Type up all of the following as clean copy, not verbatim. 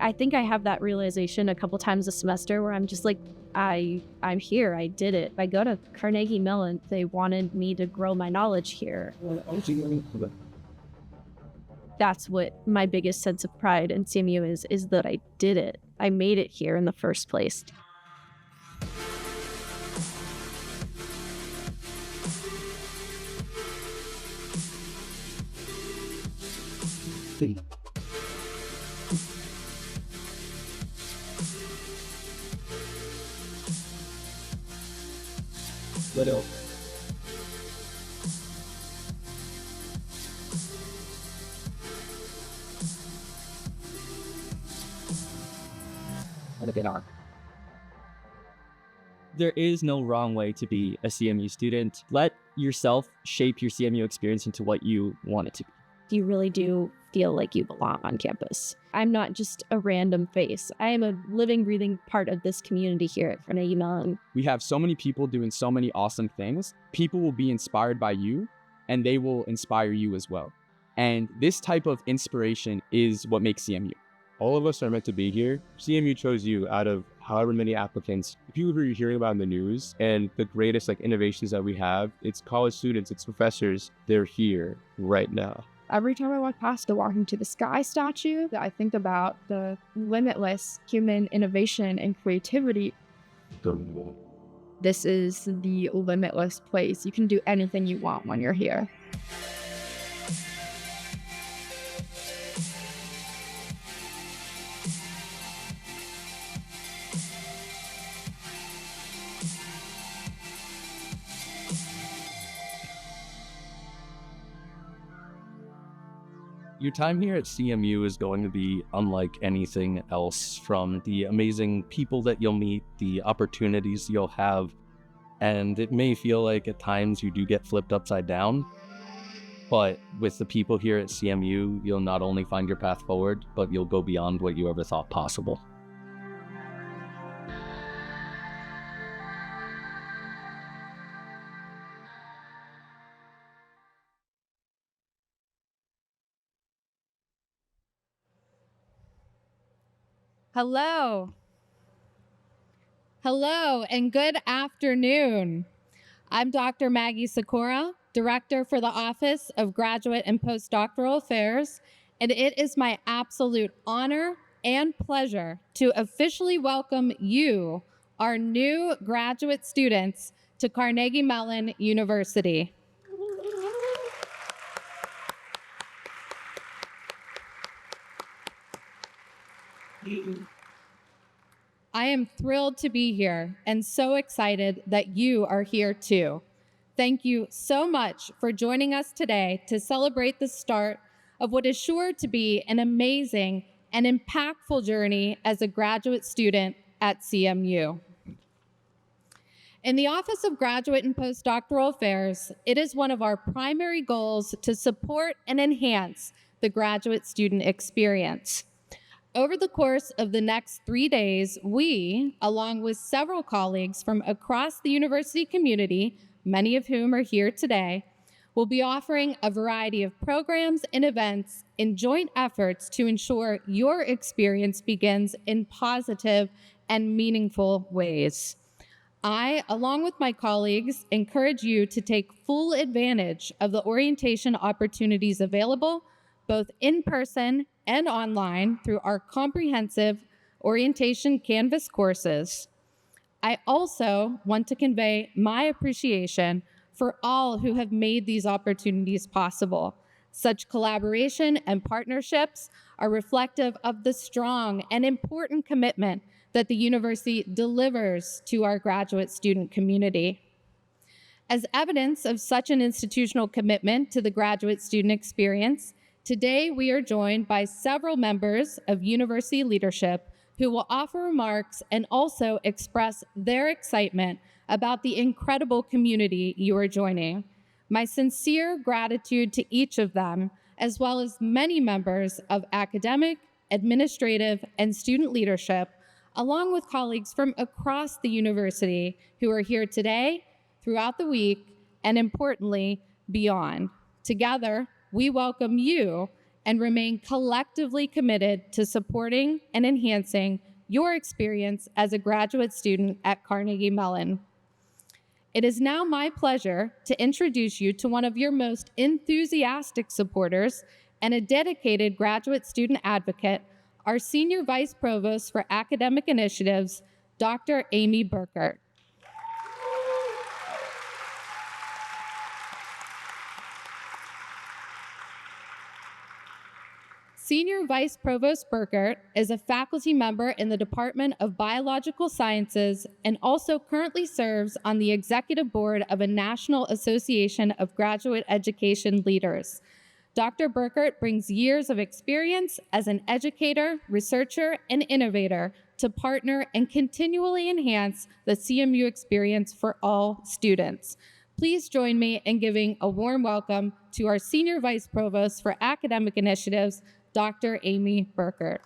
I think I have that realization a couple times a semester where I'm just like, I'm here, I did it. I go to Carnegie Mellon, they wanted me to grow my knowledge here. That's what my biggest sense of pride in CMU is that I did it. I made it here in the first place. What else? There is no wrong way to be a CMU student. Let yourself shape your CMU experience into what you want it to be. You really do feel like you belong on campus. I'm not just a random face. I am a living, breathing part of this community here at Carnegie Mellon. We have so many people doing so many awesome things. People will be inspired by you, and they will inspire you as well. And this type of inspiration is what makes CMU. All of us are meant to be here. CMU chose you out of however many applicants. The people who you're hearing about in the news and the greatest innovations that we have, it's college students, it's professors. They're here right now. Every time I walk past the Walking to the Sky statue, I think about the limitless human innovation and creativity. This is the limitless place. You can do anything you want when you're here. Your time here at CMU is going to be unlike anything else, from the amazing people that you'll meet, the opportunities you'll have, and it may feel like at times you do get flipped upside down, but with the people here at CMU, you'll not only find your path forward, but you'll go beyond what you ever thought possible. Hello. Hello and good afternoon. I'm Dr. Maggie Sikora, Director for the Office of Graduate and Postdoctoral Affairs, and it is my absolute honor and pleasure to officially welcome you, our new graduate students, to Carnegie Mellon University. I am thrilled to be here and so excited that you are here too. Thank you so much for joining us today to celebrate the start of what is sure to be an amazing and impactful journey as a graduate student at CMU. In the Office of Graduate and Postdoctoral Affairs, it is one of our primary goals to support and enhance the graduate student experience. Over the course of the next 3 days, we, along with several colleagues from across the university community, many of whom are here today, will be offering a variety of programs and events in joint efforts to ensure your experience begins in positive and meaningful ways. I, along with my colleagues, encourage you to take full advantage of the orientation opportunities available, both in person and online, through our comprehensive orientation Canvas courses. I also want to convey my appreciation for all who have made these opportunities possible. Such collaboration and partnerships are reflective of the strong and important commitment that the university delivers to our graduate student community. As evidence of such an institutional commitment to the graduate student experience, today we are joined by several members of university leadership who will offer remarks and also express their excitement about the incredible community you are joining. My sincere gratitude to each of them, as well as many members of academic, administrative, and student leadership, along with colleagues from across the university who are here today, throughout the week, and importantly, beyond. Together, we welcome you and remain collectively committed to supporting and enhancing your experience as a graduate student at Carnegie Mellon. It is now my pleasure to introduce you to one of your most enthusiastic supporters and a dedicated graduate student advocate, our Senior Vice Provost for Academic Initiatives, Dr. Amy Burkert. Senior Vice Provost Burkert is a faculty member in the Department of Biological Sciences and also currently serves on the executive board of a National Association of Graduate Education Leaders. Dr. Burkert brings years of experience as an educator, researcher, and innovator to partner and continually enhance the CMU experience for all students. Please join me in giving a warm welcome to our Senior Vice Provost for Academic Initiatives, Dr. Amy Burkert.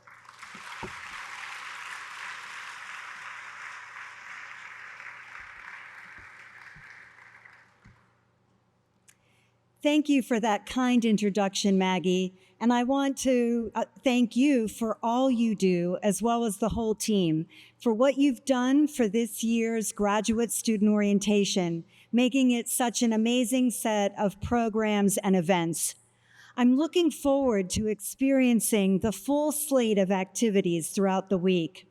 Thank you for that kind introduction, Maggie. And I want to thank you for all you do, as well as the whole team, for what you've done for this year's graduate student orientation, making it such an amazing set of programs and events. I'm looking forward to experiencing the full slate of activities throughout the week.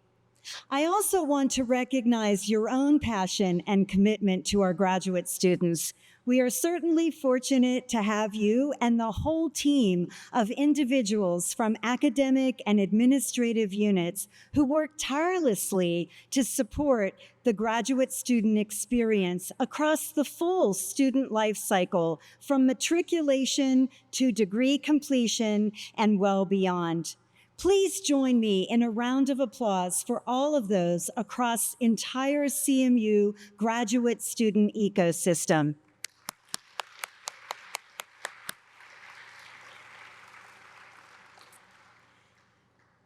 I also want to recognize your own passion and commitment to our graduate students. We are certainly fortunate to have you and the whole team of individuals from academic and administrative units who work tirelessly to support the graduate student experience across the full student life cycle, from matriculation to degree completion and well beyond. Please join me in a round of applause for all of those across entire CMU graduate student ecosystem.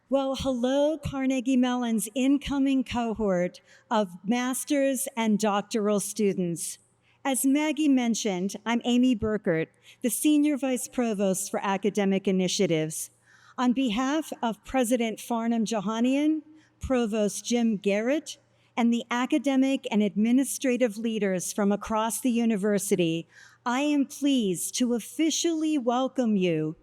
Well, hello, Carnegie Mellon's incoming cohort of master's and doctoral students. As Maggie mentioned, I'm Amy Burkert, the Senior Vice Provost for Academic Initiatives. On behalf of President Farnham Johanian, Provost Jim Garrett, and the academic and administrative leaders from across the university, I am pleased to officially welcome you.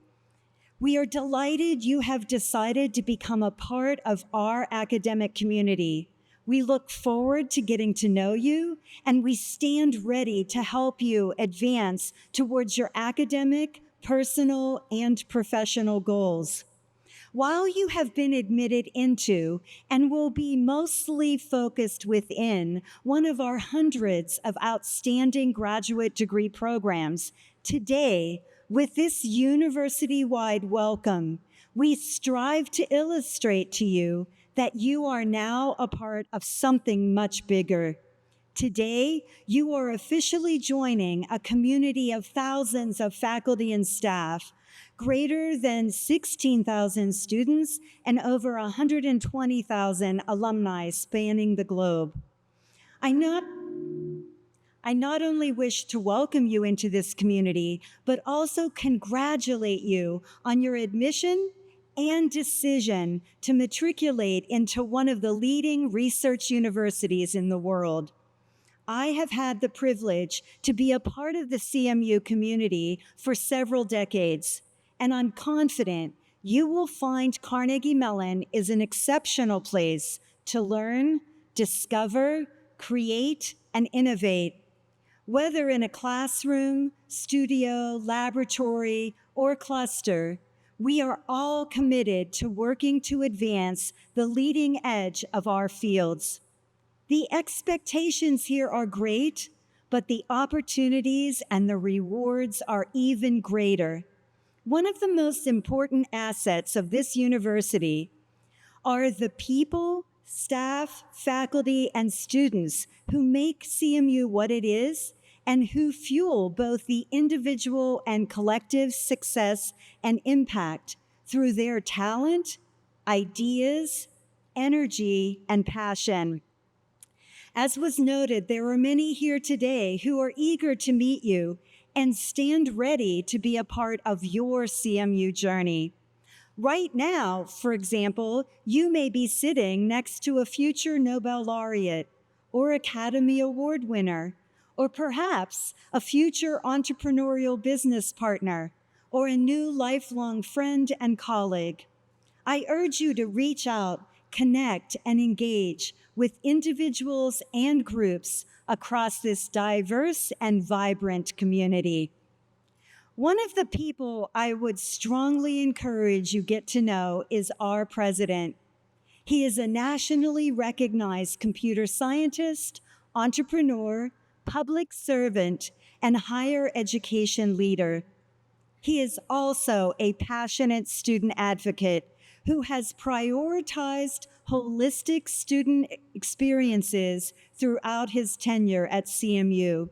We are delighted you have decided to become a part of our academic community. We look forward to getting to know you, and we stand ready to help you advance towards your academic, personal, and professional goals. While you have been admitted into and will be mostly focused within one of our hundreds of outstanding graduate degree programs, today, with this university-wide welcome, we strive to illustrate to you that you are now a part of something much bigger. Today, you are officially joining a community of thousands of faculty and staff, greater than 16,000 students, and over 120,000 alumni spanning the globe. I not only wish to welcome you into this community, but also congratulate you on your admission and decision to matriculate into one of the leading research universities in the world. I have had the privilege to be a part of the CMU community for several decades, and I'm confident you will find Carnegie Mellon is an exceptional place to learn, discover, create, and innovate. Whether in a classroom, studio, laboratory, or cluster, we are all committed to working to advance the leading edge of our fields. The expectations here are great, but the opportunities and the rewards are even greater. One of the most important assets of this university are the people, staff, faculty, and students who make CMU what it is and who fuel both the individual and collective success and impact through their talent, ideas, energy, and passion. As was noted, there are many here today who are eager to meet you and stand ready to be a part of your CMU journey. Right now, for example, you may be sitting next to a future Nobel laureate or Academy Award winner, or perhaps a future entrepreneurial business partner or a new lifelong friend and colleague. I urge you to reach out, connect, and engage with individuals and groups across this diverse and vibrant community. One of the people I would strongly encourage you get to know is our president. He is a nationally recognized computer scientist, entrepreneur, public servant, and higher education leader. He is also a passionate student advocate who has prioritized holistic student experiences throughout his tenure at CMU.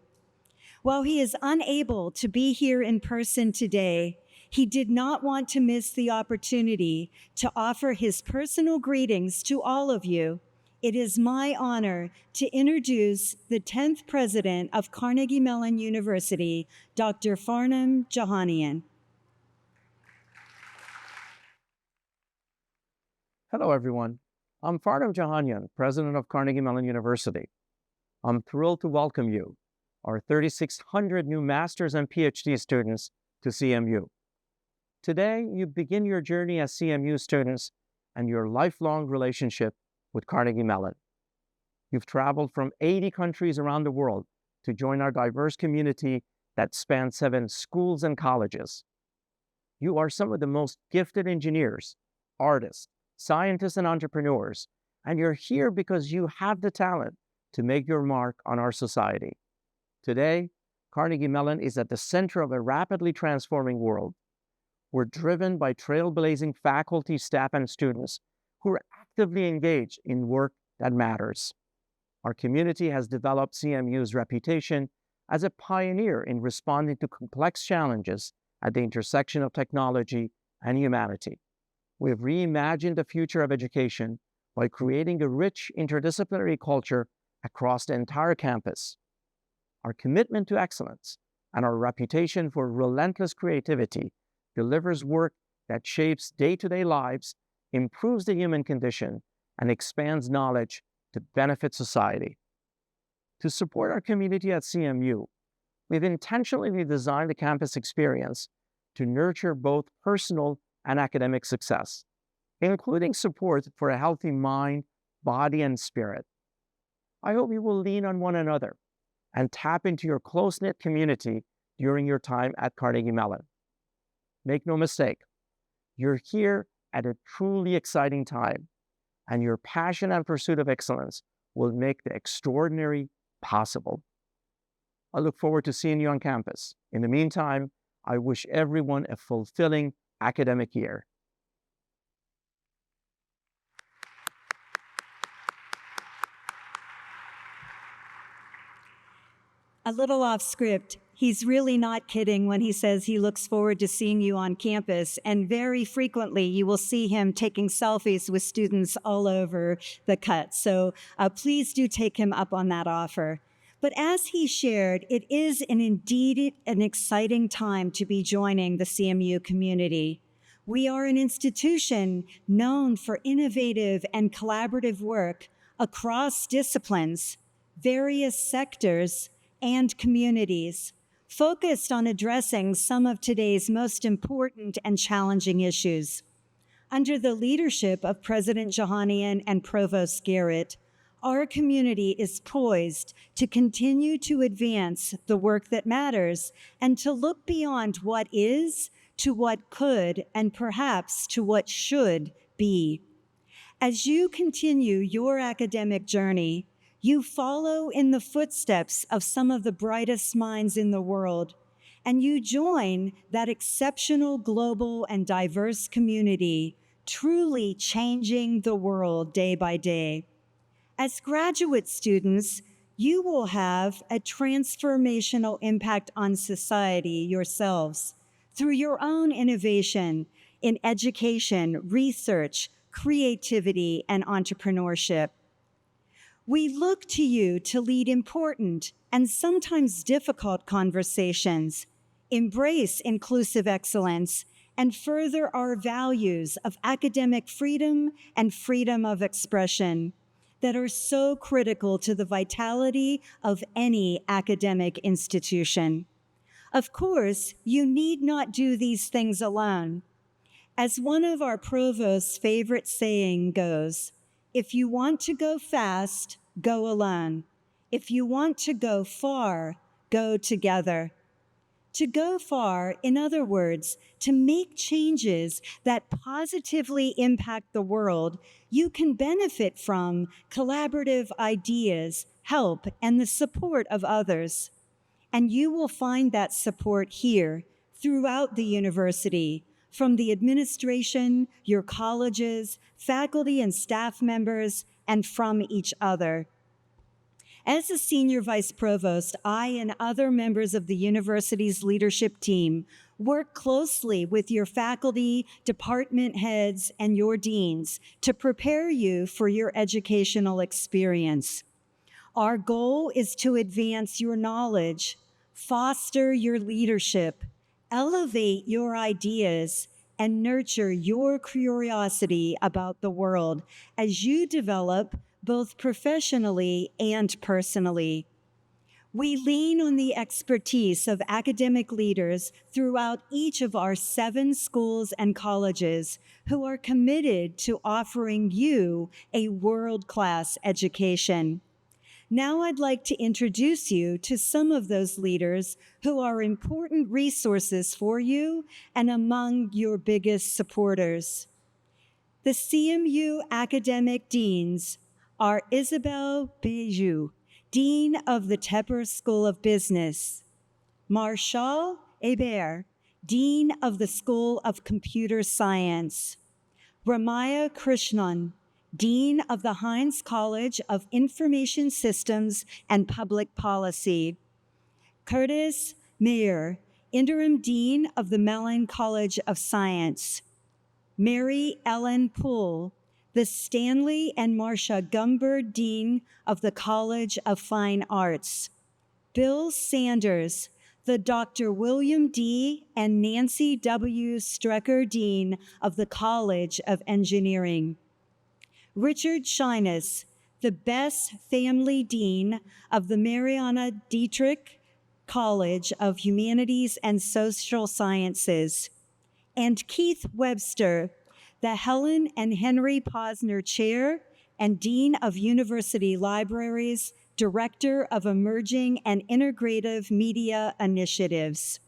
While he is unable to be here in person today, he did not want to miss the opportunity to offer his personal greetings to all of you. It is my honor to introduce the 10th president of Carnegie Mellon University, Dr. Farnam Jahanian. Hello, everyone. I'm Farnam Jahanian, president of Carnegie Mellon University. I'm thrilled to welcome you, our 3,600 new master's and PhD students, to CMU. Today, you begin your journey as CMU students and your lifelong relationship with Carnegie Mellon. You've traveled from 80 countries around the world to join our diverse community that spans 7 schools and colleges. You are some of the most gifted engineers, artists, scientists, and entrepreneurs, and you're here because you have the talent to make your mark on our society. Today, Carnegie Mellon is at the center of a rapidly transforming world. We're driven by trailblazing faculty, staff, and students who are actively engaged in work that matters. Our community has developed CMU's reputation as a pioneer in responding to complex challenges at the intersection of technology and humanity. We have reimagined the future of education by creating a rich interdisciplinary culture across the entire campus. Our commitment to excellence and our reputation for relentless creativity delivers work that shapes day-to-day lives, improves the human condition, and expands knowledge to benefit society. To support our community at CMU, we've intentionally designed the campus experience to nurture both personal and academic success, including support for a healthy mind, body, and spirit. I hope you will lean on one another and tap into your close-knit community during your time at Carnegie Mellon. Make no mistake, you're here at a truly exciting time, and your passion and pursuit of excellence will make the extraordinary possible. I look forward to seeing you on campus. In the meantime, I wish everyone a fulfilling academic year. A little off script, he's really not kidding when he says he looks forward to seeing you on campus, and very frequently you will see him taking selfies with students all over the cut. So please do take him up on that offer. But as he shared, it is indeed an exciting time to be joining the CMU community. We are an institution known for innovative and collaborative work across disciplines, various sectors, and communities, focused on addressing some of today's most important and challenging issues. Under the leadership of President Jahanian and Provost Garrett, our community is poised to continue to advance the work that matters and to look beyond what is to what could and perhaps to what should be. As you continue your academic journey, you follow in the footsteps of some of the brightest minds in the world, and you join that exceptional global and diverse community, truly changing the world day by day. As graduate students, you will have a transformational impact on society yourselves through your own innovation in education, research, creativity, and entrepreneurship. We look to you to lead important and sometimes difficult conversations embrace inclusive excellence, and further our values of academic freedom and freedom of expression that are so critical to the vitality of any academic institution. Of course, you need not do these things alone. As one of our provost's favorite saying goes, if you want to go fast, go alone. If you want to go far, go together. To go far, in other words, to make changes that positively impact the world, you can benefit from collaborative ideas, help, and the support of others. And you will find that support here throughout the university, from the administration, your colleges, faculty and staff members, and from each other. As a senior vice provost, I and other members of the university's leadership team work closely with your faculty, department heads, and your deans to prepare you for your educational experience. Our goal is to advance your knowledge, foster your leadership, elevate your ideas, and nurture your curiosity about the world as you develop both professionally and personally. We lean on the expertise of academic leaders throughout each of our 7 schools and colleges who are committed to offering you a world-class education. Now I'd like to introduce you to some of those leaders who are important resources for you and among your biggest supporters. The CMU academic deans are Isabelle Bijou, Dean of the Tepper School of Business, Marshall Hebert, Dean of the School of Computer Science, Ramaya Krishnan, Dean of the Heinz College of Information Systems and Public Policy, Curtis Mayer, Interim Dean of the Mellon College of Science, Mary Ellen Poole, the Stanley and Marcia Gumbird Dean of the College of Fine Arts, Bill Sanders, the Dr. William D. and Nancy W. Strecker Dean of the College of Engineering, Richard Shines, the Bess Family Dean of the Mariana Dietrich College of Humanities and Social Sciences, and Keith Webster, the Helen and Henry Posner Chair and Dean of University Libraries, Director of Emerging and Integrative Media Initiatives.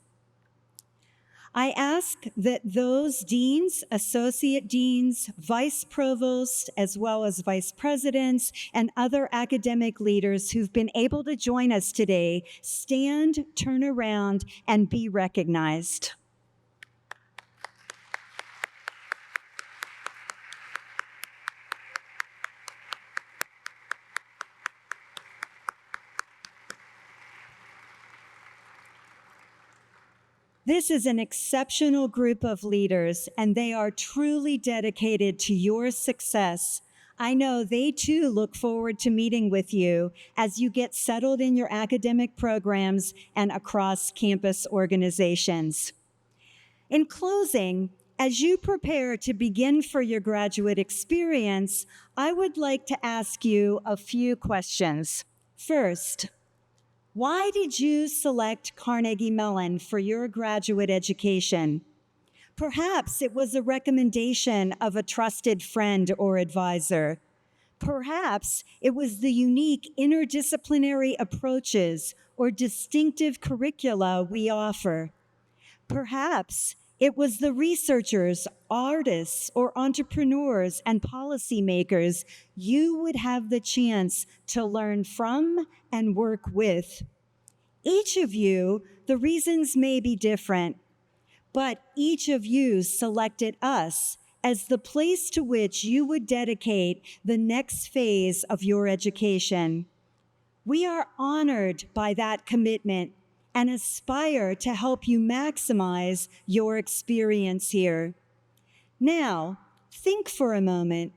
I ask that those deans, associate deans, vice provosts, as well as vice presidents and other academic leaders who've been able to join us today stand, turn around, and be recognized. This is an exceptional group of leaders, and they are truly dedicated to your success. I know they too look forward to meeting with you as you get settled in your academic programs and across campus organizations. In closing, as you prepare to begin for your graduate experience, I would like to ask you a few questions. First, why did you select Carnegie Mellon for your graduate education? Perhaps it was a recommendation of a trusted friend or advisor. Perhaps it was the unique interdisciplinary approaches or distinctive curricula we offer. Perhaps it was the researchers, artists, or entrepreneurs and policymakers you would have the chance to learn from and work with. Each of you, the reasons may be different, but each of you selected us as the place to which you would dedicate the next phase of your education. We are honored by that commitment and aspire to help you maximize your experience here. Now, think for a moment.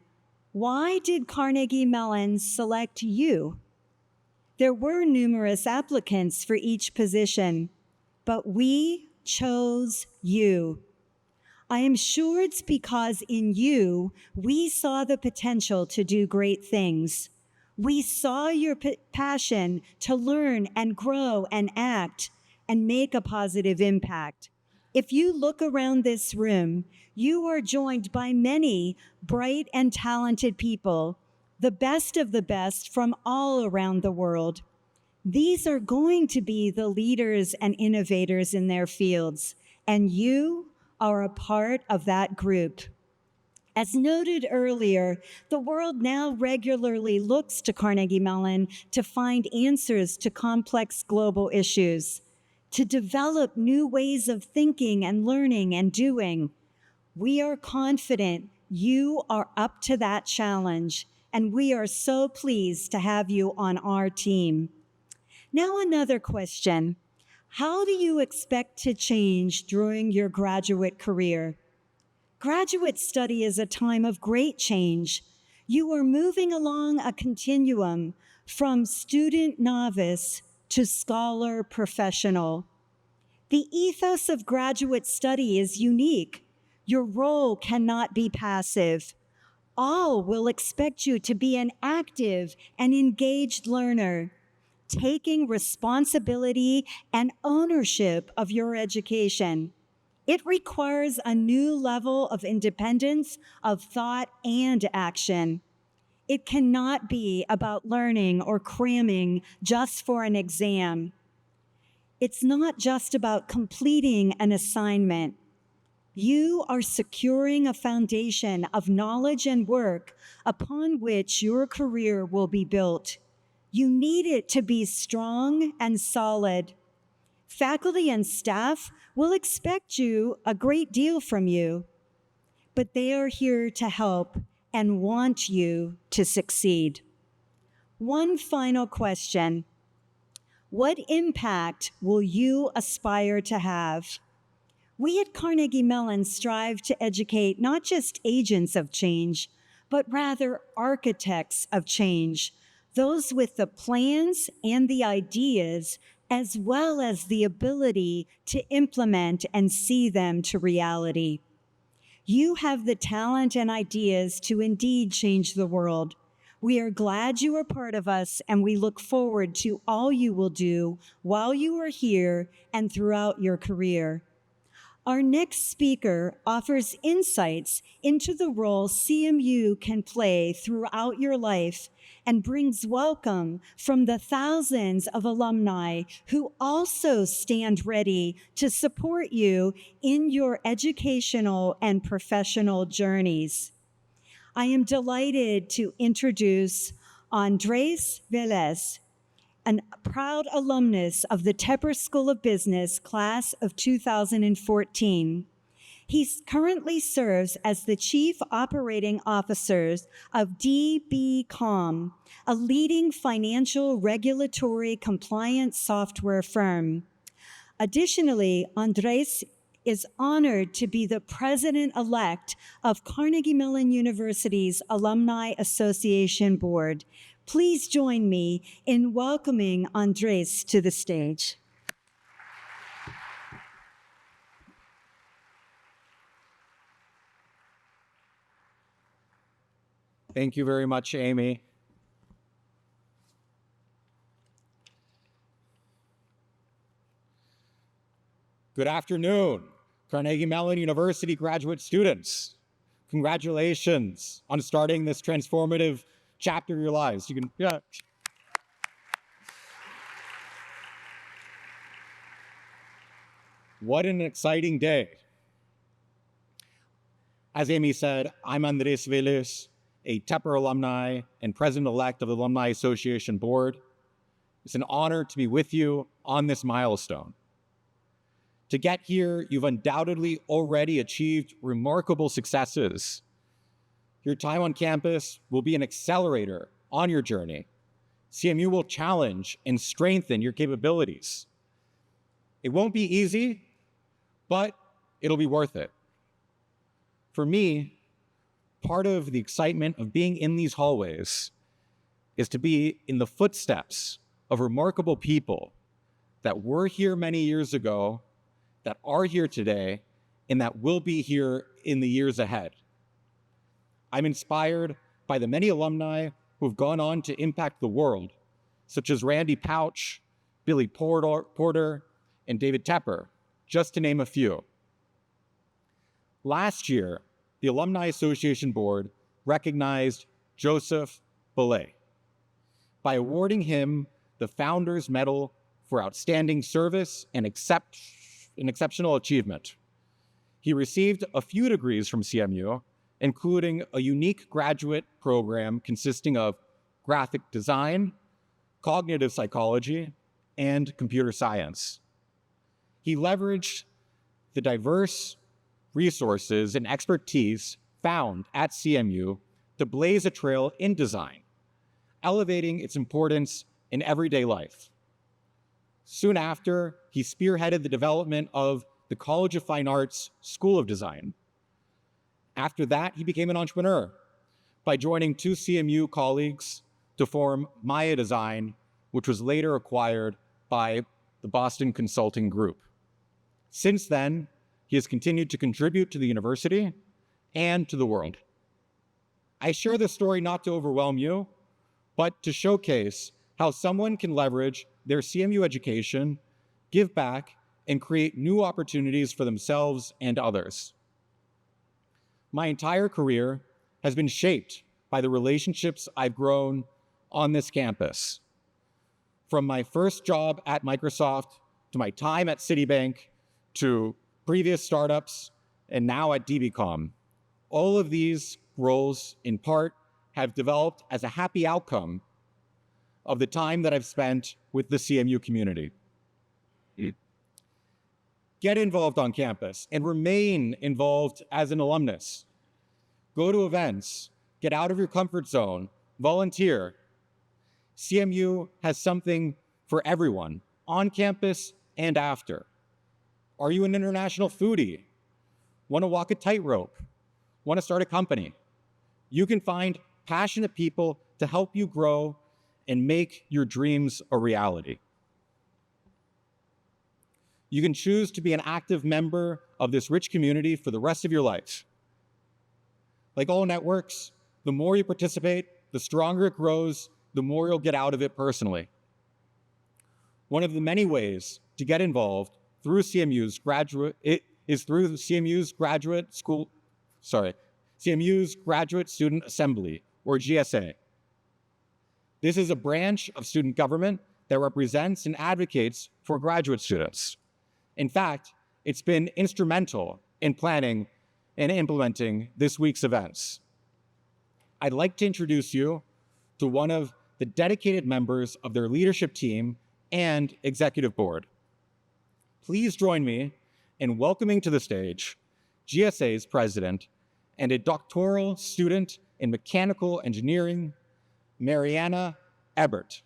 Why did Carnegie Mellon select you? There were numerous applicants for each position, but we chose you. I am sure it's because in you, we saw the potential to do great things. We saw your passion to learn and grow and act and make a positive impact. If you look around this room, you are joined by many bright and talented people, the best of the best from all around the world. These are going to be the leaders and innovators in their fields, and you are a part of that group. As noted earlier, the world now regularly looks to Carnegie Mellon to find answers to complex global issues, to develop new ways of thinking and learning and doing. We are confident you are up to that challenge, and we are so pleased to have you on our team. Now, another question. How do you expect to change during your graduate career? Graduate study is a time of great change. You are moving along a continuum from student novice to scholar professional. The ethos of graduate study is unique. Your role cannot be passive. All will expect you to be an active and engaged learner, taking responsibility and ownership of your education. It requires a new level of independence of thought and action. It cannot be about learning or cramming just for an exam. It's not just about completing an assignment. You are securing a foundation of knowledge and work upon which your career will be built. You need it to be strong and solid. Faculty and staff will expect a great deal from you, but they are here to help and want you to succeed. One final question. What impact will you aspire to have? We at Carnegie Mellon strive to educate not just agents of change, but rather architects of change, those with the plans and the ideas, as well as the ability to implement and see them to reality. You have the talent and ideas to indeed change the world. We are glad you are part of us, and we look forward to all you will do while you are here and throughout your career. Our next speaker offers insights into the role CMU can play throughout your life and brings welcome from the thousands of alumni who also stand ready to support you in your educational and professional journeys. I am delighted to introduce Andres Velez, a proud alumnus of the Tepper School of Business, class of 2014. He currently serves as the Chief Operating Officer of DBCom, a leading financial regulatory compliance software firm. Additionally, Andres is honored to be the president-elect of Carnegie Mellon University's Alumni Association Board. Please join me in welcoming Andres to the stage. Thank you very much, Amy. Good afternoon, Carnegie Mellon University graduate students. Congratulations on starting this transformative chapter of your lives. You can, yeah. What an exciting day. As Amy said, I'm Andres Velez, a Tepper alumni and president-elect of the Alumni Association Board. It's an honor to be with you on this milestone. To get here, you've undoubtedly already achieved remarkable successes. Your time on campus will be an accelerator on your journey. CMU will challenge and strengthen your capabilities. It won't be easy, but it'll be worth it. For me, part of the excitement of being in these hallways is to be in the footsteps of remarkable people that were here many years ago that are here today and that will be here in the years ahead. I'm inspired by the many alumni who have gone on to impact the world, such as Randy Pouch, Billy Porter, and David Tepper, just to name a few. Last year, the Alumni Association Board recognized Joseph Belay by awarding him the Founders Medal for Outstanding Service and Exceptional Achievement. He received a few degrees from CMU, including a unique graduate program consisting of graphic design, cognitive psychology, and computer science. He leveraged the diverse resources and expertise found at CMU to blaze a trail in design, elevating its importance in everyday life. Soon after, he spearheaded the development of the College of Fine Arts School of Design. After that, he became an entrepreneur by joining two CMU colleagues to form Maya Design, which was later acquired by the Boston Consulting Group. Since then, he has continued to contribute to the university and to the world. I share this story not to overwhelm you, but to showcase how someone can leverage their CMU education, give back, and create new opportunities for themselves and others. My entire career has been shaped by the relationships I've grown on this campus. From my first job at Microsoft, to my time at Citibank, to previous startups, and now at DBCom. All of these roles, in part, have developed as a happy outcome of the time that I've spent with the CMU community. Get involved on campus and remain involved as an alumnus. Go to events, get out of your comfort zone, volunteer. CMU has something for everyone, on campus and after. Are you an international foodie? Want to walk a tightrope? Want to start a company? You can find passionate people to help you grow and make your dreams a reality. You can choose to be an active member of this rich community for the rest of your life. Like all networks, the more you participate, the stronger it grows, the more you'll get out of it personally. One of the many ways to get involved through CMU's CMU's Graduate Student Assembly, or GSA. This is a branch of student government that represents and advocates for graduate students. In fact, it's been instrumental in planning and implementing this week's events. I'd like to introduce you to one of the dedicated members of their leadership team and executive board. Please join me in welcoming to the stage GSA's president and a doctoral student in mechanical engineering, Mariana Ebert.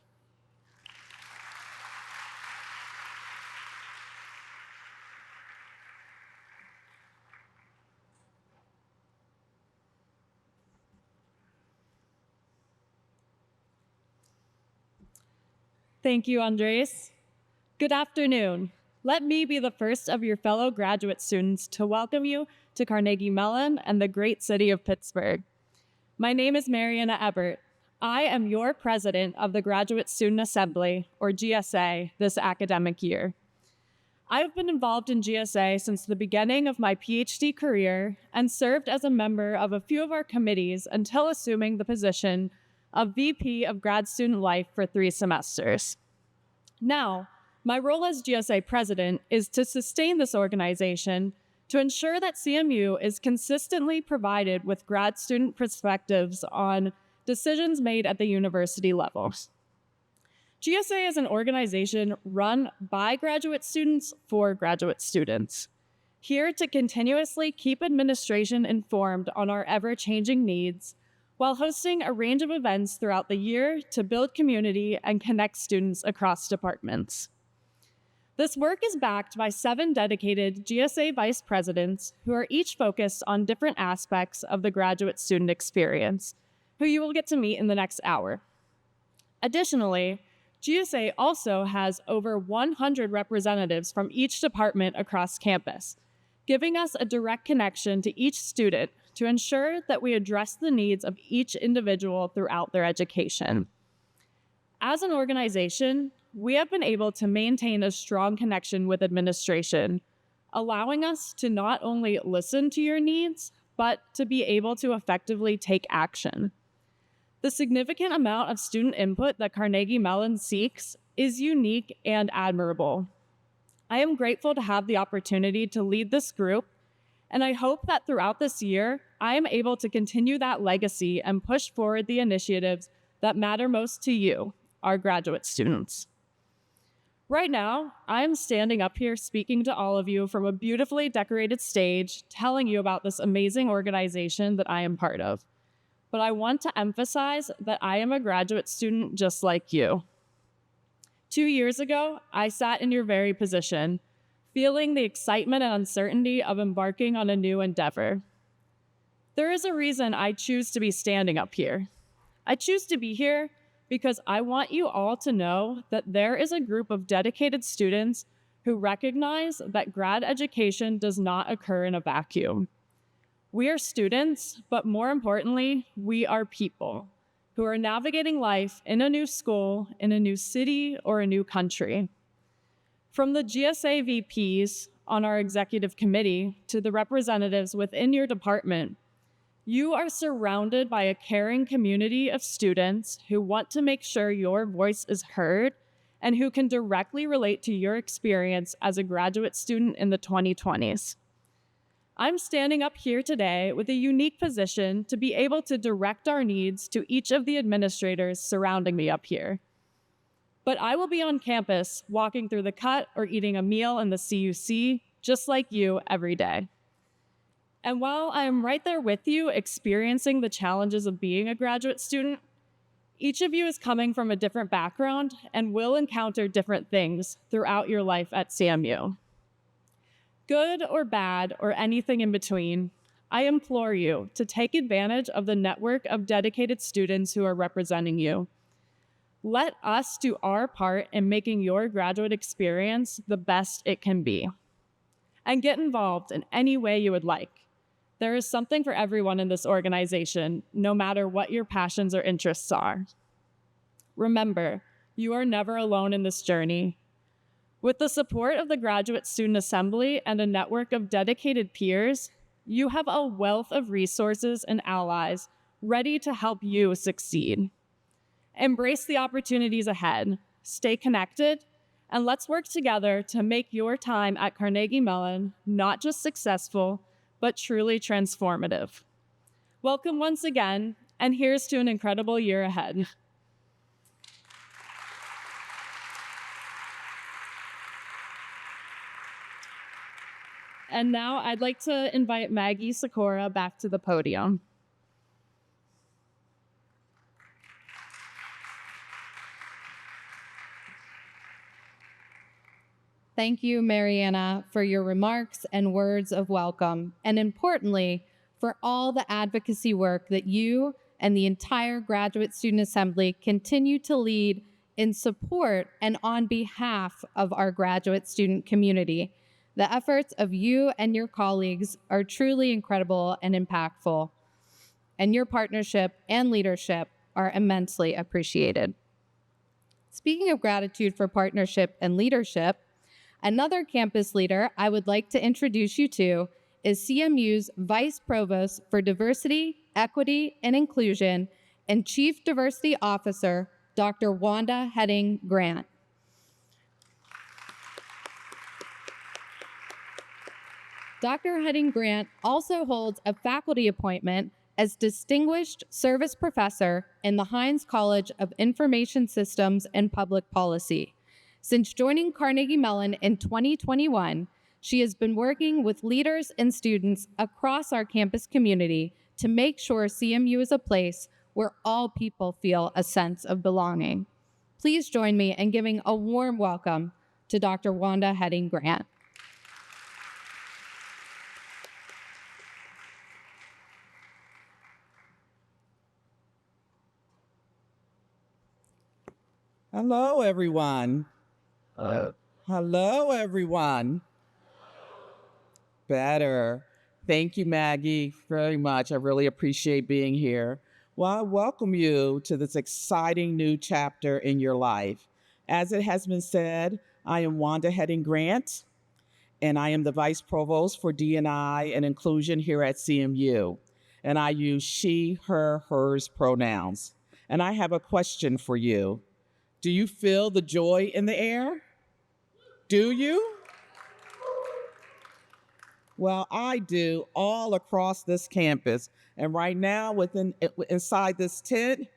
Thank you, Andres. Good afternoon. Let me be the first of your fellow graduate students to welcome you to Carnegie Mellon and the great city of Pittsburgh. My name is Mariana Ebert. I am your president of the Graduate Student Assembly, or GSA, this academic year. I have been involved in GSA since the beginning of my PhD career and served as a member of a few of our committees until assuming the position of VP of Grad Student Life for 3 semesters. Now, my role as GSA president is to sustain this organization to ensure that CMU is consistently provided with grad student perspectives on decisions made at the university level. GSA is an organization run by graduate students for graduate students, here to continuously keep administration informed on our ever-changing needs, while hosting a range of events throughout the year to build community and connect students across departments. This work is backed by 7 dedicated GSA vice presidents who are each focused on different aspects of the graduate student experience, who you will get to meet in the next hour. Additionally, GSA also has over 100 representatives from each department across campus, giving us a direct connection to each student to ensure that we address the needs of each individual throughout their education. As an organization, we have been able to maintain a strong connection with administration, allowing us to not only listen to your needs, but to be able to effectively take action. The significant amount of student input that Carnegie Mellon seeks is unique and admirable. I am grateful to have the opportunity to lead this group, and I hope that throughout this year, I am able to continue that legacy and push forward the initiatives that matter most to you, our graduate students. Right now, I am standing up here speaking to all of you from a beautifully decorated stage, telling you about this amazing organization that I am part of. But I want to emphasize that I am a graduate student just like you. 2 years ago, I sat in your very position, feeling the excitement and uncertainty of embarking on a new endeavor. There is a reason I choose to be standing up here. I choose to be here because I want you all to know that there is a group of dedicated students who recognize that grad education does not occur in a vacuum. We are students, but more importantly, we are people who are navigating life in a new school, in a new city, or a new country. From the GSA VPs on our executive committee to the representatives within your department, you are surrounded by a caring community of students who want to make sure your voice is heard and who can directly relate to your experience as a graduate student in the 2020s. I'm standing up here today with a unique position to be able to direct our needs to each of the administrators surrounding me up here. But I will be on campus walking through the cut or eating a meal in the CUC, just like you every day. And while I am right there with you experiencing the challenges of being a graduate student, each of you is coming from a different background and will encounter different things throughout your life at CMU. Good or bad or anything in between, I implore you to take advantage of the network of dedicated students who are representing you. Let us do our part in making your graduate experience the best it can be. And get involved in any way you would like. There is something for everyone in this organization, no matter what your passions or interests are. Remember, you are never alone in this journey. With the support of the Graduate Student Assembly and a network of dedicated peers, you have a wealth of resources and allies ready to help you succeed. Embrace the opportunities ahead, stay connected, and let's work together to make your time at Carnegie Mellon not just successful, but truly transformative. Welcome once again, and here's to an incredible year ahead. And now I'd like to invite Maggie Sikora back to the podium. Thank you, Mariana, for your remarks and words of welcome, and importantly, for all the advocacy work that you and the entire Graduate Student Assembly continue to lead in support and on behalf of our graduate student community. The efforts of you and your colleagues are truly incredible and impactful, and your partnership and leadership are immensely appreciated. Speaking of gratitude for partnership and leadership, another campus leader I would like to introduce you to is CMU's Vice Provost for Diversity, Equity, and Inclusion and Chief Diversity Officer, Dr. Wanda Heading Grant. Dr. Heading Grant also holds a faculty appointment as Distinguished Service Professor in the Hines College of Information Systems and Public Policy. Since joining Carnegie Mellon in 2021, she has been working with leaders and students across our campus community to make sure CMU is a place where all people feel a sense of belonging. Please join me in giving a warm welcome to Dr. Wanda Heading Grant. Hello, everyone. Hello, everyone. Better. Thank you, Maggie, very much. I really appreciate being here. Well, I welcome you to this exciting new chapter in your life. As it has been said, I am Wanda Heading Grant, and I am the Vice Provost for D&I and Inclusion here at CMU. And I use she, her, hers pronouns. And I have a question for you. Do you feel the joy in the air? Do you? Well, I do all across this campus. And right now, inside this tent,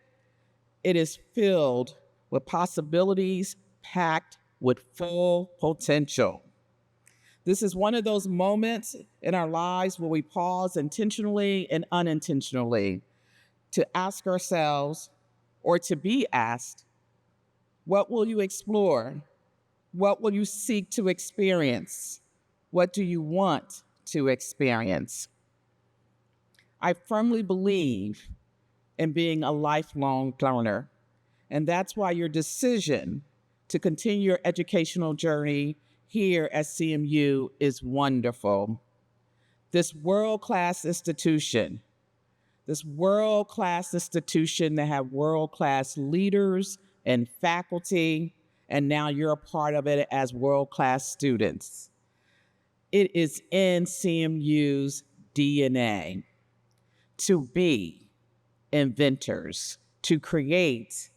it is filled with possibilities packed with full potential. This is one of those moments in our lives where we pause intentionally and unintentionally to ask ourselves, or to be asked, what will you explore? What will you seek to experience? What do you want to experience? I firmly believe in being a lifelong learner, and that's why your decision to continue your educational journey here at CMU is wonderful. This world-class institution that have world-class leaders and faculty, and now you're a part of it as world-class students. It is in CMU's DNA to be inventors, to create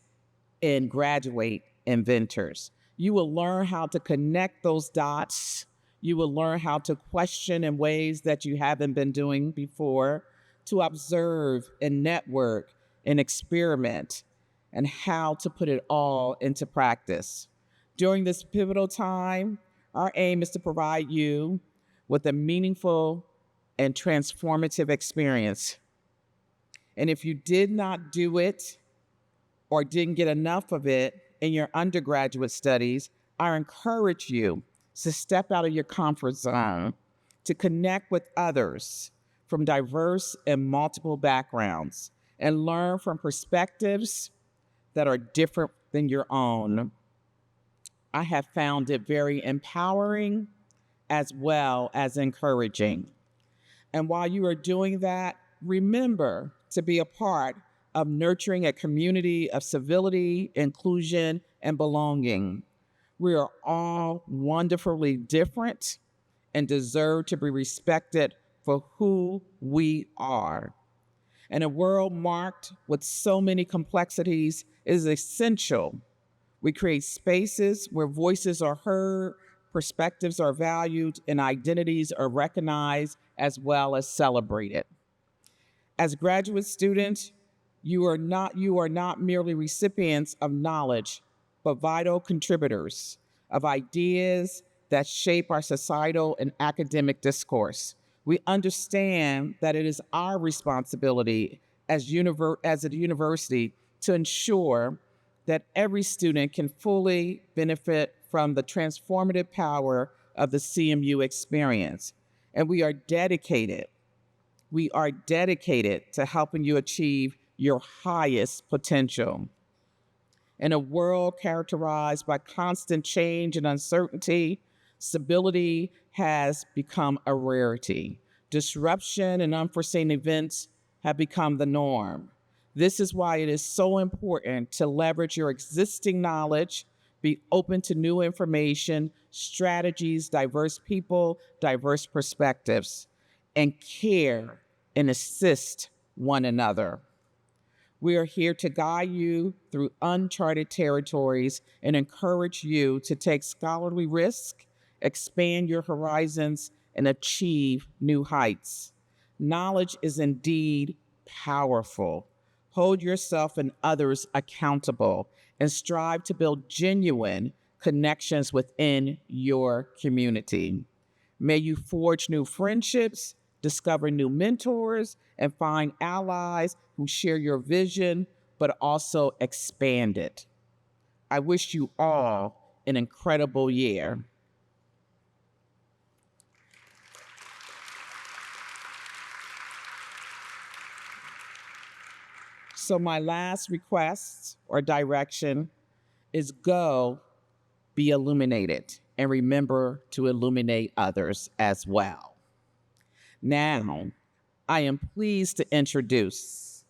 and graduate inventors. You will learn how to connect those dots. You will learn how to question in ways that you haven't been doing before, to observe and network and experiment, and how to put it all into practice. During this pivotal time, our aim is to provide you with a meaningful and transformative experience. And if you did not do it or didn't get enough of it in your undergraduate studies, I encourage you to step out of your comfort zone, to connect with others from diverse and multiple backgrounds, and learn from perspectives that are different than your own. I have found it very empowering as well as encouraging. And while you are doing that, remember to be a part of nurturing a community of civility, inclusion, and belonging. We are all wonderfully different and deserve to be respected for who we are. In a world marked with so many complexities, it is essential we create spaces where voices are heard, perspectives are valued, and identities are recognized as well as celebrated. As graduate students, you are not merely recipients of knowledge, but vital contributors of ideas that shape our societal and academic discourse. We understand that it is our responsibility as a university to ensure that every student can fully benefit from the transformative power of the CMU experience. And we are dedicated to helping you achieve your highest potential. In a world characterized by constant change and uncertainty, stability has become a rarity. Disruption and unforeseen events have become the norm. This is why it is so important to leverage your existing knowledge, be open to new information, strategies, diverse people, diverse perspectives, and care and assist one another. We are here to guide you through uncharted territories and encourage you to take scholarly risks, expand your horizons, and achieve new heights. Knowledge is indeed powerful. Hold yourself and others accountable and strive to build genuine connections within your community. May you forge new friendships, discover new mentors, and find allies who share your vision, but also expand it. I wish you all an incredible year. So my last request or direction is go be illuminated and remember to illuminate others as well. Now, I am pleased to introduce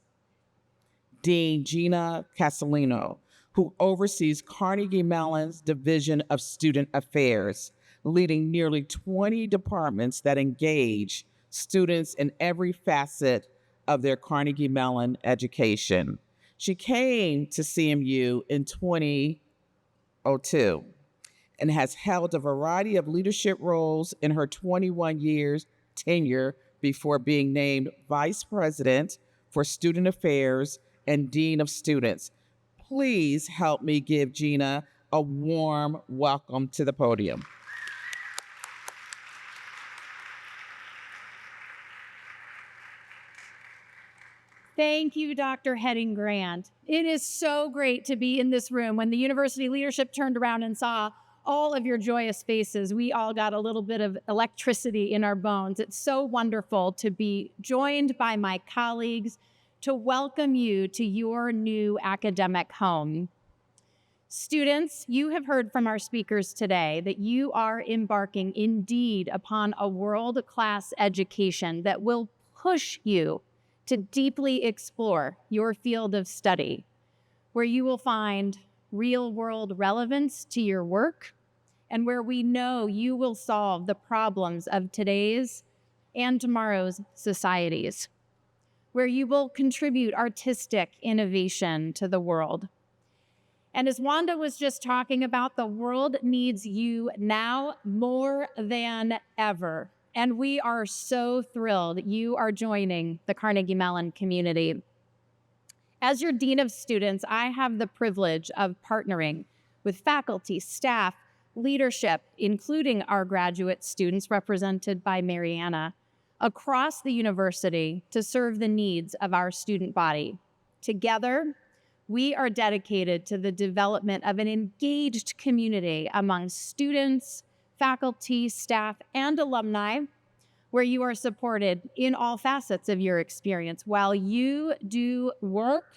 Dean Gina Castellino, who oversees Carnegie Mellon's Division of Student Affairs, leading nearly 20 departments that engage students in every facet of their Carnegie Mellon education. She came to CMU in 2002 and has held a variety of leadership roles in her 21 years tenure before being named Vice President for Student Affairs and Dean of Students. Please help me give Gina a warm welcome to the podium. Thank you, Dr. Heading Grant. It is so great to be in this room. When the university leadership turned around and saw all of your joyous faces, we all got a little bit of electricity in our bones. It's so wonderful to be joined by my colleagues to welcome you to your new academic home. Students, you have heard from our speakers today that you are embarking indeed upon a world-class education that will push you to deeply explore your field of study, where you will find real-world relevance to your work, and where we know you will solve the problems of today's and tomorrow's societies, where you will contribute artistic innovation to the world. And as Wanda was just talking about, the world needs you now more than ever. And we are so thrilled you are joining the Carnegie Mellon community. As your Dean of Students, I have the privilege of partnering with faculty, staff, leadership, including our graduate students represented by Mariana, across the university to serve the needs of our student body. Together, we are dedicated to the development of an engaged community among students, faculty, staff, and alumni, where you are supported in all facets of your experience while you do work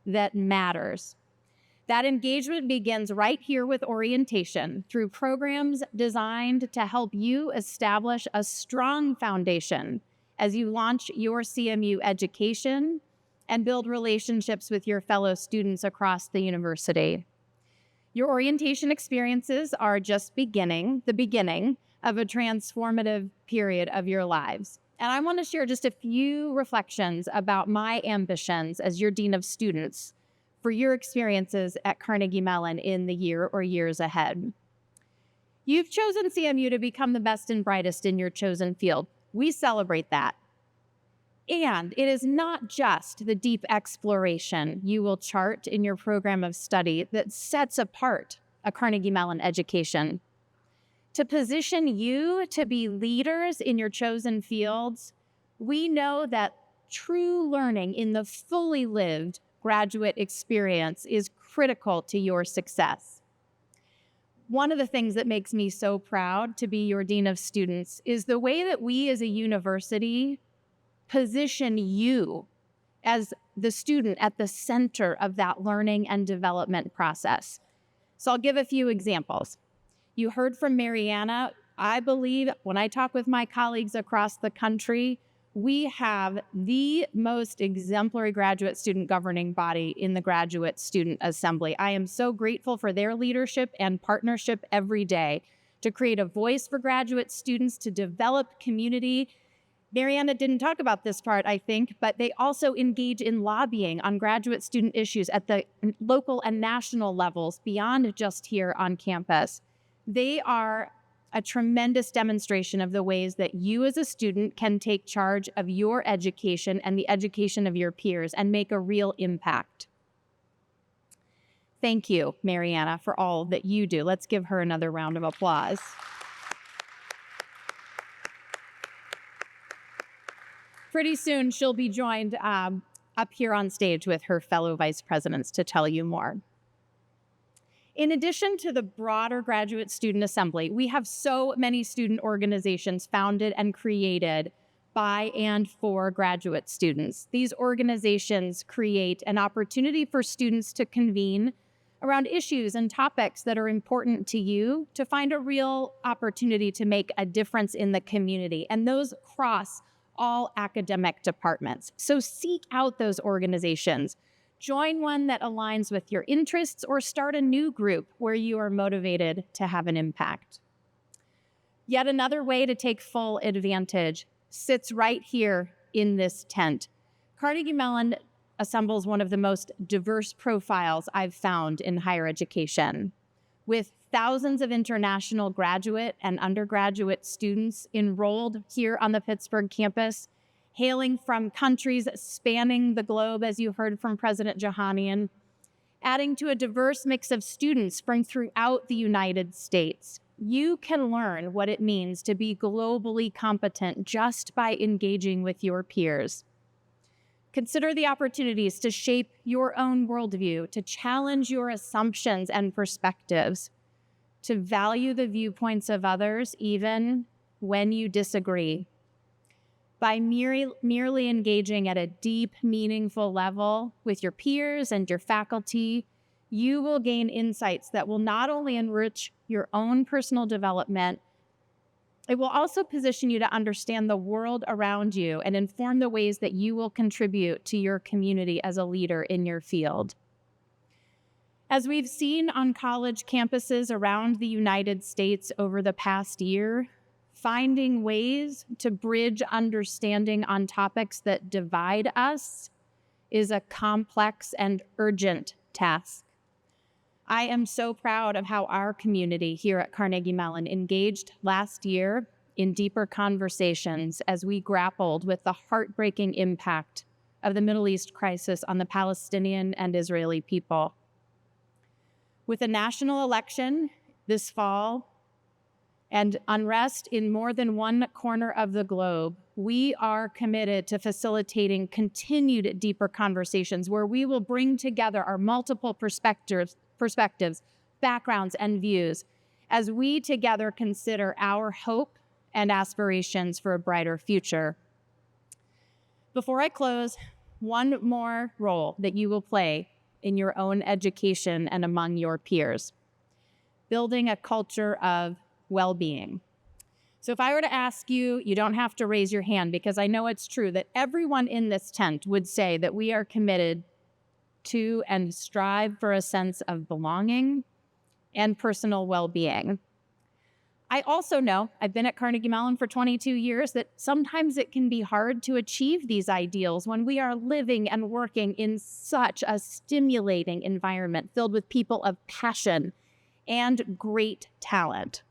that matters. That engagement begins right here with orientation through programs designed to help you establish a strong foundation as you launch your CMU education and build relationships with your fellow students across the university. Your orientation experiences are just the beginning of a transformative period of your lives. And I want to share just a few reflections about my ambitions as your Dean of Students for your experiences at Carnegie Mellon in the year or years ahead. You've chosen CMU to become the best and brightest in your chosen field. We celebrate that. And it is not just the deep exploration you will chart in your program of study that sets apart a Carnegie Mellon education. To position you to be leaders in your chosen fields, we know that true learning in the fully lived graduate experience is critical to your success. One of the things that makes me so proud to be your Dean of Students is the way that we as a university position you as the student at the center of that learning and development process. So I'll give a few examples. You heard from Mariana. I believe when I talk with my colleagues across the country, we have the most exemplary graduate student governing body in the Graduate Student Assembly. I am so grateful for their leadership and partnership every day to create a voice for graduate students, to develop community. Mariana didn't talk about this part, I think, but they also engage in lobbying on graduate student issues at the local and national levels beyond just here on campus. They are a tremendous demonstration of the ways that you as a student can take charge of your education and the education of your peers and make a real impact. Thank you, Mariana, for all that you do. Let's give her another round of applause. Pretty soon, she'll be joined up here on stage with her fellow vice presidents to tell you more. In addition to the broader Graduate Student Assembly, we have so many student organizations founded and created by and for graduate students. These organizations create an opportunity for students to convene around issues and topics that are important to you to find a real opportunity to make a difference in the community. And those cross all academic departments. So seek out those organizations. Join one that aligns with your interests or start a new group where you are motivated to have an impact. Yet another way to take full advantage sits right here in this tent. Carnegie Mellon assembles one of the most diverse profiles I've found in higher education, with thousands of international graduate and undergraduate students enrolled here on the Pittsburgh campus, hailing from countries spanning the globe, as you heard from President Johanian, adding to a diverse mix of students from throughout the United States. You can learn what it means to be globally competent just by engaging with your peers. Consider the opportunities to shape your own worldview, to challenge your assumptions and perspectives, to value the viewpoints of others even when you disagree. By merely engaging at a deep, meaningful level with your peers and your faculty, you will gain insights that will not only enrich your own personal development, it will also position you to understand the world around you and inform the ways that you will contribute to your community as a leader in your field. As we've seen on college campuses around the United States over the past year, finding ways to bridge understanding on topics that divide us is a complex and urgent task. I am so proud of how our community here at Carnegie Mellon engaged last year in deeper conversations as we grappled with the heartbreaking impact of the Middle East crisis on the Palestinian and Israeli people. With a national election this fall and unrest in more than one corner of the globe, we are committed to facilitating continued deeper conversations where we will bring together our multiple perspectives, backgrounds, and views as we together consider our hope and aspirations for a brighter future. Before I close, one more role that you will play in your own education and among your peers: building a culture of well-being. So if I were to ask you, you don't have to raise your hand because I know it's true that everyone in this tent would say that we are committed to and strive for a sense of belonging and personal well-being. I also know, I've been at Carnegie Mellon for 22 years, that sometimes it can be hard to achieve these ideals when we are living and working in such a stimulating environment filled with people of passion and great talent.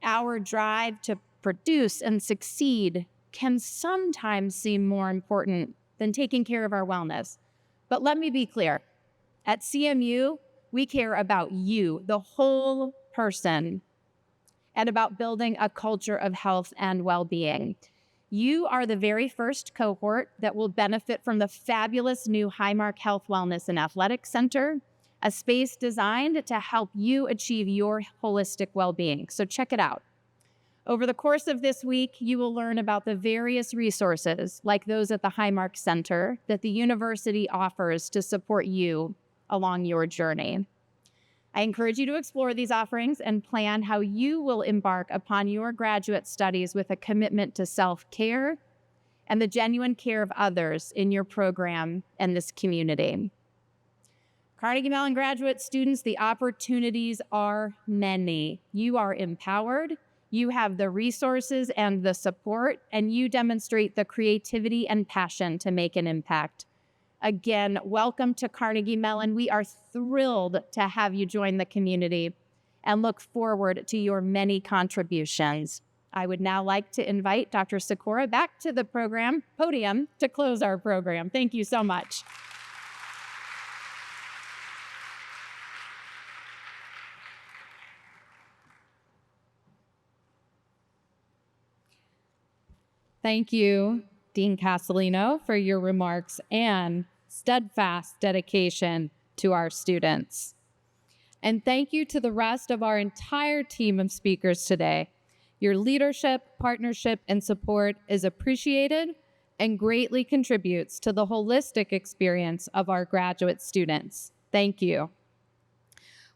Our drive to produce and succeed can sometimes seem more important than taking care of our wellness. But let me be clear, at CMU, we care about you, the whole person, and about building a culture of health and well-being. You are the very first cohort that will benefit from the fabulous new Highmark Health, Wellness, and Athletics Center, a space designed to help you achieve your holistic well-being. So check it out. Over the course of this week, you will learn about the various resources, like those at the Highmark Center, that the university offers to support you along your journey. I encourage you to explore these offerings and plan how you will embark upon your graduate studies with a commitment to self-care and the genuine care of others in your program and this community. Carnegie Mellon graduate students, the opportunities are many. You are empowered, you have the resources and the support, and you demonstrate the creativity and passion to make an impact. Again, welcome to Carnegie Mellon. We are thrilled to have you join the community and look forward to your many contributions. I would now like to invite Dr. Sikora back to the podium to close our program. Thank you so much. Thank you, Dean Castellino, for your remarks and steadfast dedication to our students. And thank you to the rest of our entire team of speakers today. Your leadership, partnership, and support is appreciated and greatly contributes to the holistic experience of our graduate students. Thank you.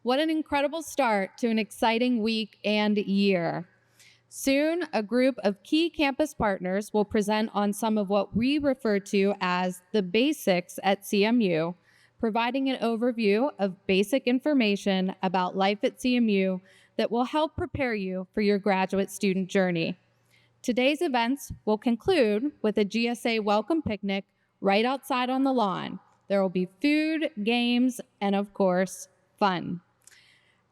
What an incredible start to an exciting week and year. Soon, a group of key campus partners will present on some of what we refer to as the basics at CMU, providing an overview of basic information about life at CMU that will help prepare you for your graduate student journey. Today's events will conclude with a GSA welcome picnic right outside on the lawn. There will be food, games, and of course, fun.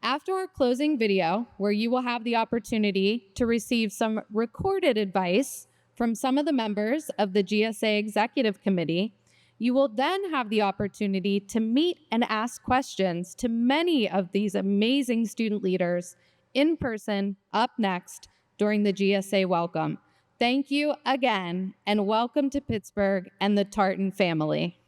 After our closing video, where you will have the opportunity to receive some recorded advice from some of the members of the GSA Executive Committee, you will then have the opportunity to meet and ask questions to many of these amazing student leaders in person up next during the GSA welcome. Thank you again, and welcome to Pittsburgh and the Tartan family.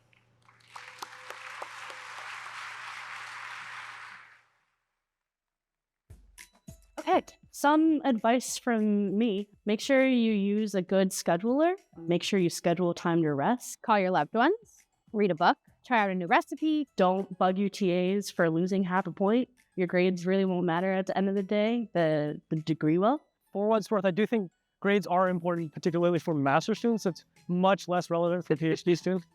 Okay, some advice from me. Make sure you use a good scheduler. Make sure you schedule time to rest. Call your loved ones, read a book, try out a new recipe. Don't bug your TAs for losing half a point. Your grades really won't matter at the end of the day. The degree will. For what's worth, I do think grades are important, particularly for master's students. It's much less relevant for PhD students.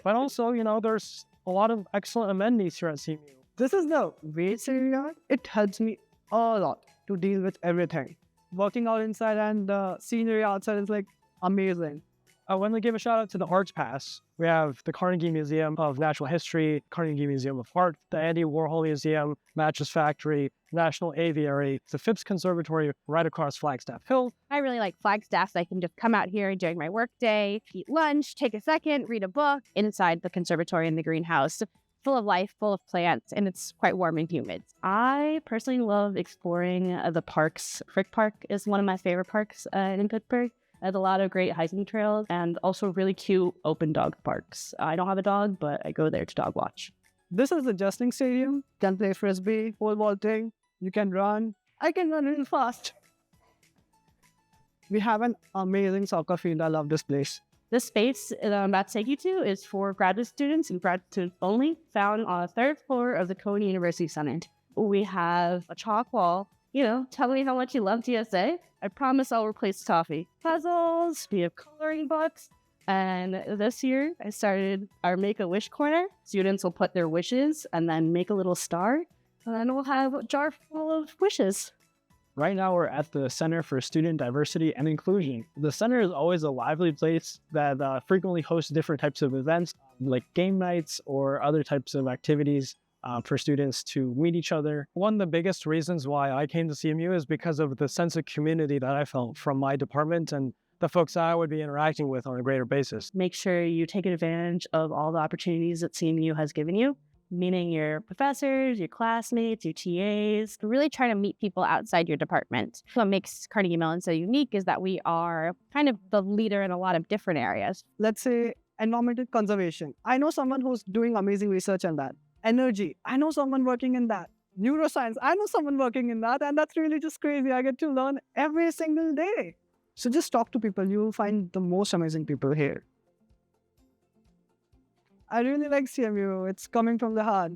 But also, there's a lot of excellent amenities here at CMU. This is the weights area. It helps me a lot to deal with everything. Working out inside and the scenery outside is like amazing. I want to give a shout out to the Arts Pass. We have the Carnegie Museum of Natural History, Carnegie Museum of Art, the Andy Warhol Museum, Mattress Factory, National Aviary, the Phipps Conservatory right across Flagstaff Hill. I really like Flagstaff, so I can just come out here during my workday, eat lunch, take a second, read a book inside the conservatory in the greenhouse. Full of life, full of plants, and it's quite warm and humid. I personally love exploring the parks. Frick Park is one of my favorite parks in Pittsburgh. It has a lot of great hiking trails and also really cute open dog parks. I don't have a dog, but I go there to dog watch. This is the Justin Stadium. You can play frisbee, pole vaulting. You can run. I can run really fast. We have an amazing soccer field. I love this place. This space I'm about to take you to is for graduate students and graduate students only, found on the 3rd floor of the Carnegie University Center. We have a chalk wall. Tell me how much you love GSA. I promise I'll replace coffee. Puzzles, we have coloring books. And this year, I started our Make-A-Wish corner. Students will put their wishes and then make a little star. And then we'll have a jar full of wishes. Right now, we're at the Center for Student Diversity and Inclusion. The center is always a lively place that frequently hosts different types of events, like game nights or other types of activities for students to meet each other. One of the biggest reasons why I came to CMU is because of the sense of community that I felt from my department and the folks I would be interacting with on a greater basis. Make sure you take advantage of all the opportunities that CMU has given you, meaning your professors, your classmates, your TAs. Really try to meet people outside your department. What makes Carnegie Mellon so unique is that we are kind of the leader in a lot of different areas. Let's say environmental conservation. I know someone who's doing amazing research on that. Energy. I know someone working in that. Neuroscience. I know someone working in that. And that's really just crazy. I get to learn every single day. So just talk to people. You'll find the most amazing people here. I really like CMU. It's coming from the heart.